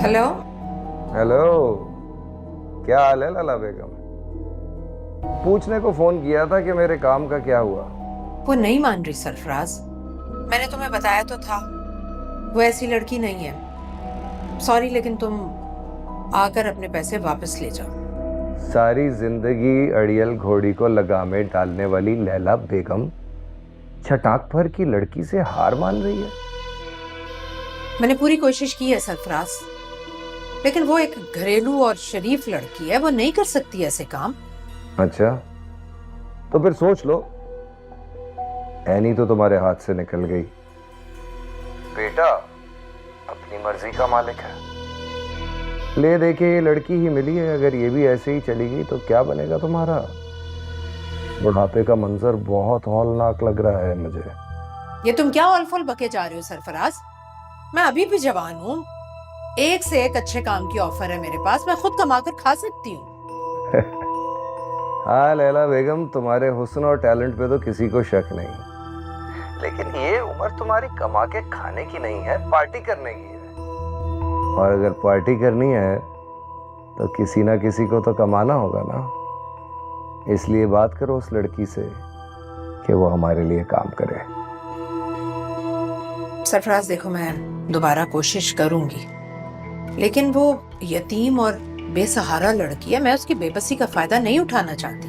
Hello. Hello, क्या हाल है लला बेगम? पूछने को फोन किया था कि मेरे काम का क्या हुआ। वो नहीं मान रही सरफराज। मैंने तुम्हें बताया तो था वो ऐसी लड़की नहीं है। सॉरी, लेकिन तुम आकर अपने पैसे वापस ले जाओ। सारी जिंदगी अड़ियल घोड़ी को लगामे डालने वाली लैला बेगम छटाक भर की लड़की से हार मान रही है। मैंने पूरी कोशिश की है सरफराज, लेकिन वो एक घरेलू और शरीफ लड़की है, वो नहीं कर सकती ऐसे काम। अच्छा, तो फिर सोच लो। एनी तो तुम्हारे हाथ से निकल गई। बेटा अपनी मर्जी का मालिक है। ले देके ये लड़की ही मिली है, अगर ये भी ऐसे ही चली गई तो क्या बनेगा तुम्हारा? बुढ़ापे का मंजर बहुत हौलनाक लग रहा है मुझे। ये तुम क्या औल-फौल बके जा रहे हो सरफराज? मैं अभी भी जवान हूँ, एक से एक अच्छे काम की ऑफर है मेरे पास, मैं खुद कमाकर खा सकती हूँ। हाँ लैला बेगम, तुम्हारे हुस्न और टैलेंट पे तो किसी को शक नहीं, लेकिन ये उम्र तुम्हारी कमा के खाने की नहीं है, पार्टी करने की है। और अगर पार्टी करनी है तो किसी ना किसी को तो कमाना होगा ना। इसलिए बात करो उस लड़की से कि वो हमारे लिए काम करे। सरफराज देखो, मैं दोबारा कोशिश करूंगी, लेकिन वो यतीम और बेसहारा लड़की है, मैं उसकी बेबसी का फायदा नहीं उठाना चाहती।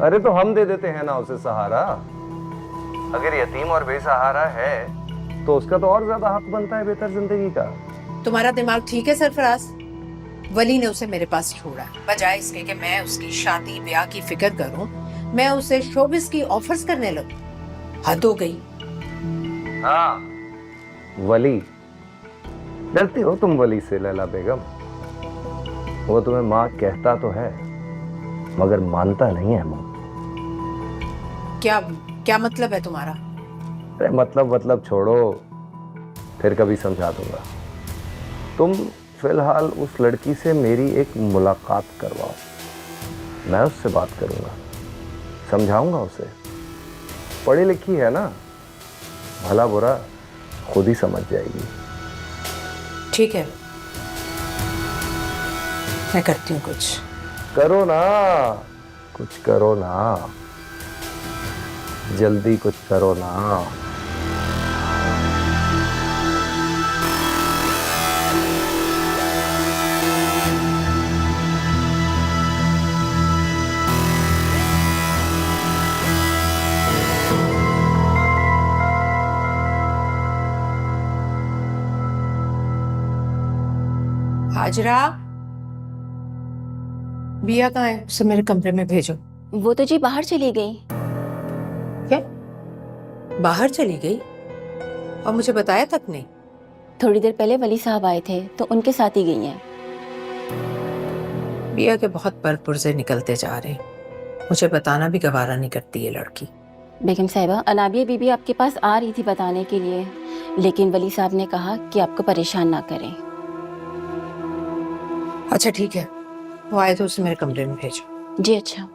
अरे तो हम दे देते हैं ना उसे सहारा। अगर यतीम और बेसहारा है तो उसका तो और ज्यादा हक बनता है बेहतर जिंदगी का। तुम्हारा दिमाग ठीक है सरफराज? वली ने उसे मेरे पास छोड़ा, बजाय इसके कि मैं उसकी शादी ब्याह की फिक्र करूं, मैं उसे शोबिस की ऑफर्स करने लगूं। हद हो गई। हाँ वली, डरती हो तुम वली से लैला बेगम। वो तुम्हें माँ कहता तो है मगर मानता नहीं है माँ। क्या क्या मतलब है तुम्हारा? अरे मतलब छोड़ो, फिर कभी समझा दूंगा। तुम फिलहाल उस लड़की से मेरी एक मुलाकात करवाओ, मैं उससे बात करूंगा, समझाऊंगा उसे। पढ़ी लिखी है ना, भला बुरा खुद ही समझ जाएगी। ठीक है, मैं करती हूँ कुछ। करो ना, कुछ करो ना, जल्दी कुछ करो ना। हाजरा, बिया कहाँ है? उसे मेरे कमरे में भेजो। वो तो जी बाहर चली गई। क्या? बाहर चली गई और मुझे बताया तक नहीं? थोड़ी देर पहले वली साहब आए थे तो उनके साथ ही गई हैं। बिया के बहुत पर पुर्जे निकलते जा रहे, मुझे बताना भी गवारा नहीं करती ये लड़की। बेगम साहिबा, अनाबिया बीबी आपके पास आ रही थी बताने के लिए, लेकिन वली साहब ने कहा कि आपको परेशान ना करें। अच्छा ठीक है, वो आए तो उसे मेरे कमरे में भेजो। जी अच्छा।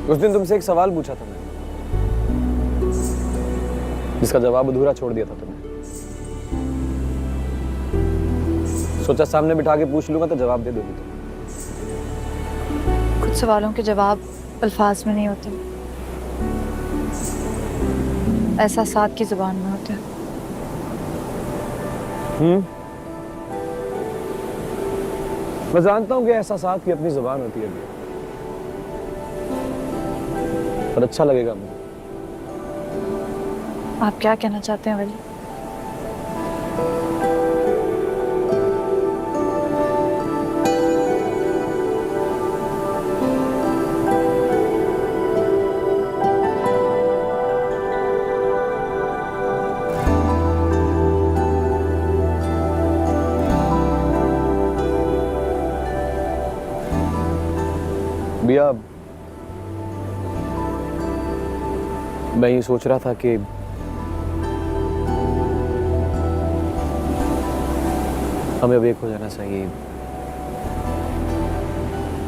उस दिन तुमसे एक सवाल पूछा था मैंने, जिसका जवाब अधूरा छोड़ दिया था तुमने। सोचा सामने बिठा के पूछ लूंगा तो जवाब दे दोगी तुम। कुछ सवालों के जवाब अल्फाज में नहीं होते, एहसासात की जुबान में होते हैं। मैं जानता हूँ कि एहसासात की अपनी जुबान होती है अभी, पर अच्छा लगेगा मुझे। आप क्या कहना चाहते हैं वली? बिया, मैं ये सोच रहा था कि हमें अब एक हो जाना चाहिए,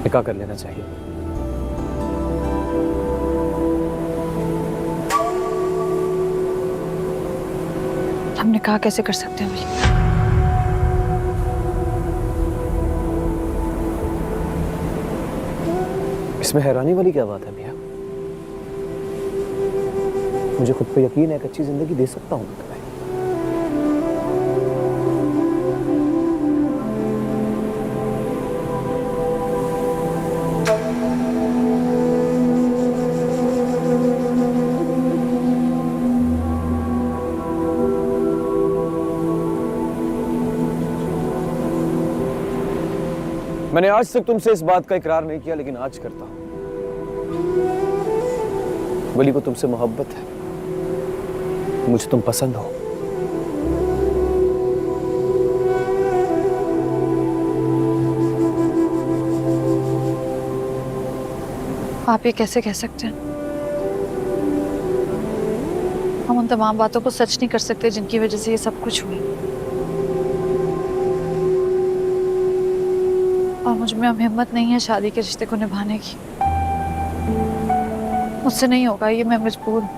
निकाह कर लेना चाहिए। हम निकाह कैसे कर सकते हैं वली? इसमें हैरानी वाली क्या बात है भैया? मुझे खुद पे यकीन है कि अच्छी जिंदगी दे सकता हूँ तुम्हें। मैंने आज तक तुमसे इस बात का इकरार नहीं किया, लेकिन आज करता हूं। वली को तुमसे मोहब्बत है, मुझे तुम पसंद हो। आप ये कैसे कह सकते हैं? हम उन तमाम बातों को सच नहीं कर सकते जिनकी वजह से ये सब कुछ हुआ। और मुझ में अब हिम्मत नहीं है शादी के रिश्ते को निभाने की। मुझसे नहीं होगा ये, मैं मजबूर हूं।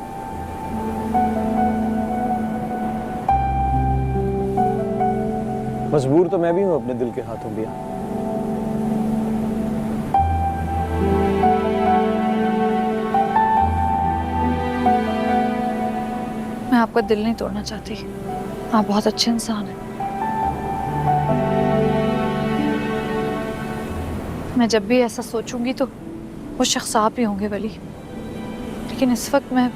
मजबूर तो मैं भी हूं अपने दिल के हाथों बिया। मैं आपका दिल नहीं तोड़ना चाहती, आप बहुत अच्छे इंसान हैं। मैं जब भी ऐसा सोचूंगी तो वो शख्स आप ही होंगे वली, लेकिन इस वक्त मैं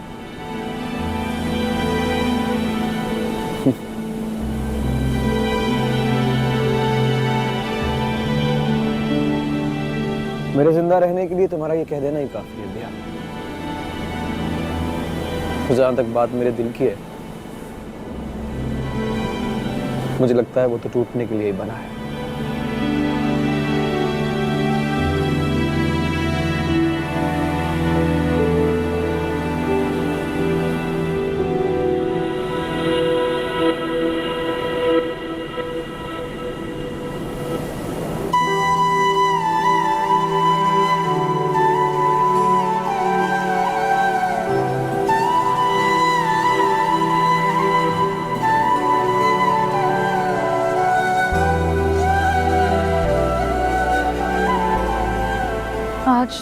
मेरे जिंदा रहने के लिए तुम्हारा ये कह देना ही काफी है बिया। जहां तक बात मेरे दिल की है, मुझे लगता है वो तो टूटने के लिए ही बना है। आज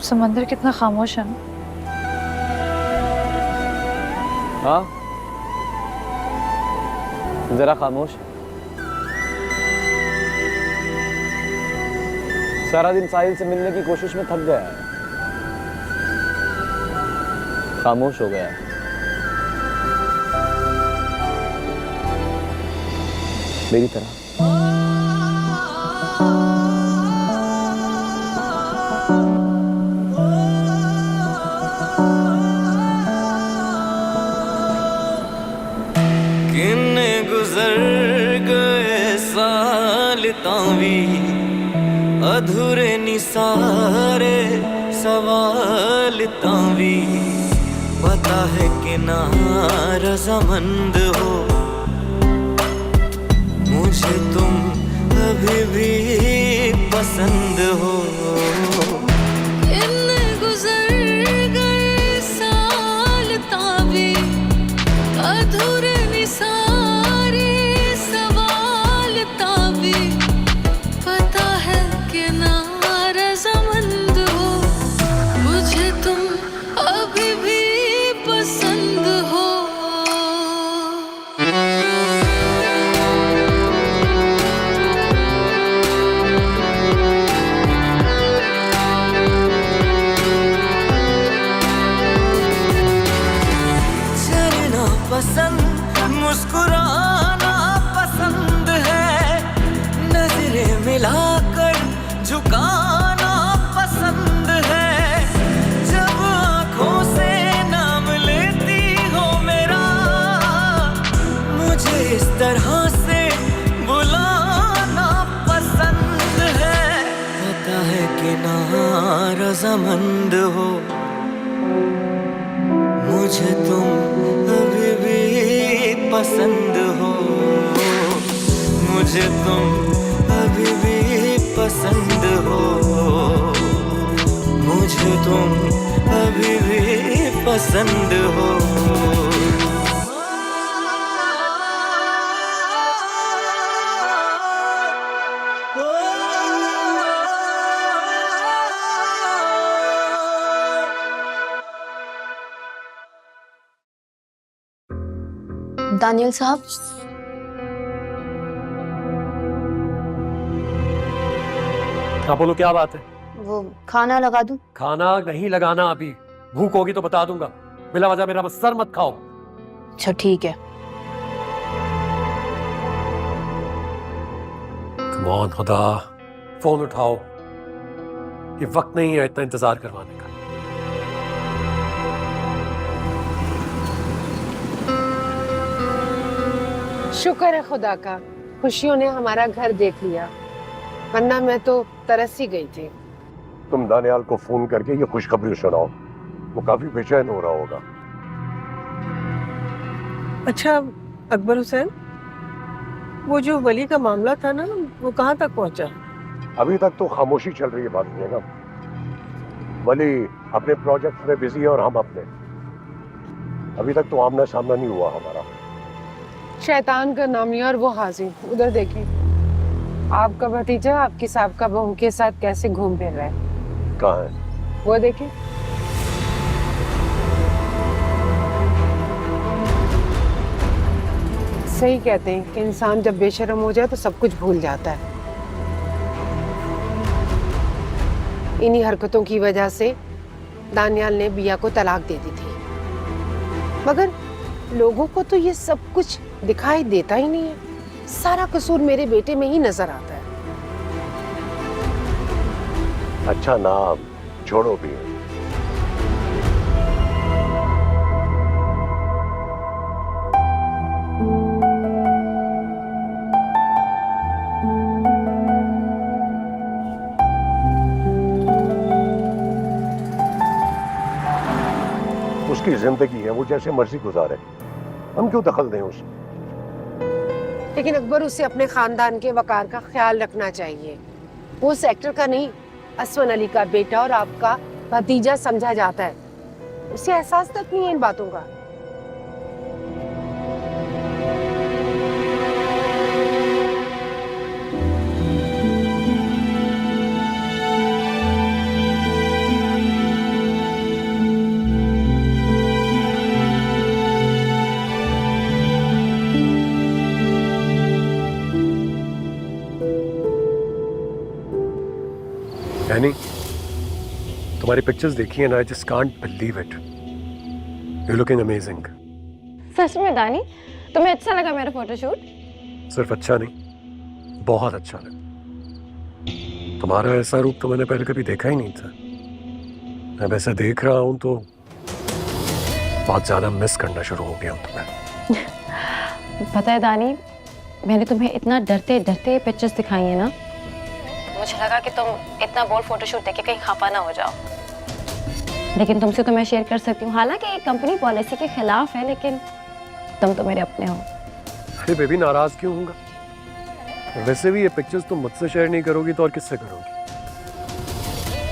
समंदर कितना खामोश है ना। हाँ, जरा खामोश। सारा दिन साहिल से मिलने की कोशिश में थक गया है, खामोश हो गया है। मेरी तरह। अधूरे निसारे सवाल तावी, पता है कि ना रज़ामंद हो मुझे तुम अभी भी पसंद हो। गुजर गए साल तावी, अधूरे निसारे सवाल तावी, पता है कि ना रज़ामंद हो मुझे तुम अभी भी पसंद हो। रजामंद हो, मुझे तुम अभी भी पसंद हो, मुझे तुम अभी भी पसंद हो, मुझे तुम अभी भी पसंद हो। दानियल साहब, हाँ बोलो, क्या बात है? वो खाना लगा दूं? खाना नहीं लगाना अभी, भूख होगी तो बता दूंगा, बिला वजह मेरा सर मत खाओ। अच्छा ठीक है। कम ऑन खुदा, फोन उठाओ, ये वक्त नहीं है इतना इंतजार करवाने का। शुक्र है खुदा का, खुशियों ने हमारा घर देख लिया, वरना मैं तो तरस ही गई थी। तुम दानियाल को फोन करके ये खुशखबरी सुनाओ, वो काफी बेचैन हो रहा होगा। अच्छा अकबर हुसैन, वो जो वली का मामला था ना, वो कहाँ तक पहुंचा? अभी तक तो खामोशी चल रही है बात में ना। वली अपने प्रोजेक्ट में बिजी है और हम अपने। अभी तक तो आमना सामना नहीं हुआ हमारा। शैतान का नामी और वो हाजिर, उधर देखिए, आपका भतीजा आपकी साहबका बहू के साथ कैसे घूम फिर रहा है। कहाँ है? वो देखिए। सही कहते हैं कि इंसान जब बेशर्म हो जाए तो सब कुछ भूल जाता है। इन्हीं हरकतों की वजह से दानियाल ने बिया को तलाक दे दी थी, मगर लोगों को तो ये सब कुछ दिखाई देता ही नहीं है। सारा कसूर मेरे बेटे में ही नजर आता है। अच्छा नाम छोड़ो भी। उसकी जिंदगी है, वो जैसे मर्जी गुजारे, हम क्यों दखल दें उसमें? लेकिन अकबर, उसे अपने खानदान के वकार का ख्याल रखना चाहिए। वो उस एक्टर का नहीं, असवन अली का बेटा और आपका भतीजा समझा जाता है। उसे एहसास तक नहीं है इन बातों का। एनी, तुम्हारी पिक्चर्स देखी है ना, I just can't believe it, you looking amazing. सच में दानी, तुम्हें अच्छा लगा मेरा फोटोशूट? सिर्फ अच्छा नहीं, बहुत अच्छा लगा। तुम्हारा ऐसा रूप तो मैंने पहले कभी देखा ही नहीं था। मैं वैसे देख रहा हूँ तो बहुत ज्यादा मिस करना शुरू हो गया हूँ तुम्हें। पता है दानी, मैंने तुम्हें इतना डरते डरते पिक्चर्स दिखाई है ना, मुझे लगा कि तुम इतना बोल्ड फोटोशूट देख के कहीं खफा ना हो जाओ। लेकिन तुमसे तो मैं शेयर कर सकती हूँ, हालांकि ये कंपनी पॉलिसी के खिलाफ है, लेकिन तुम तो मेरे अपने हो। अरे बेबी, नाराज क्यों होऊंगा? वैसे भी ये पिक्चर्स तुम मुझसे शेयर नहीं करोगी तो और किससे करोगी?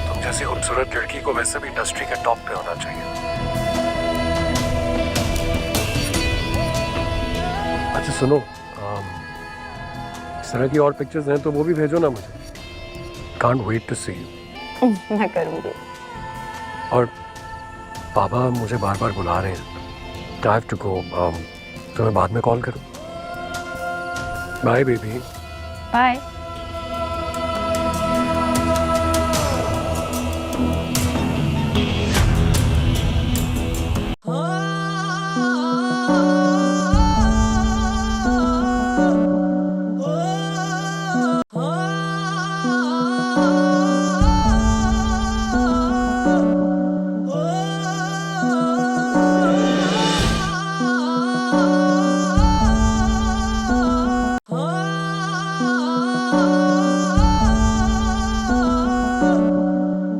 तुम जैसी खूबसूरत लड़की को वैसे भी इंडस्ट्री के टॉप पे होना चाहिए। अच्छा सुनो, इस तरह की और पिक्चर्स हैं तो वो भी भेजो ना मुझे। Can't wait to see you. मैं करूँगी। और पापा मुझे बार बार बुला रहे हैं, I have to go. तो मैं बाद में कॉल करूँ? Bye baby. बाय।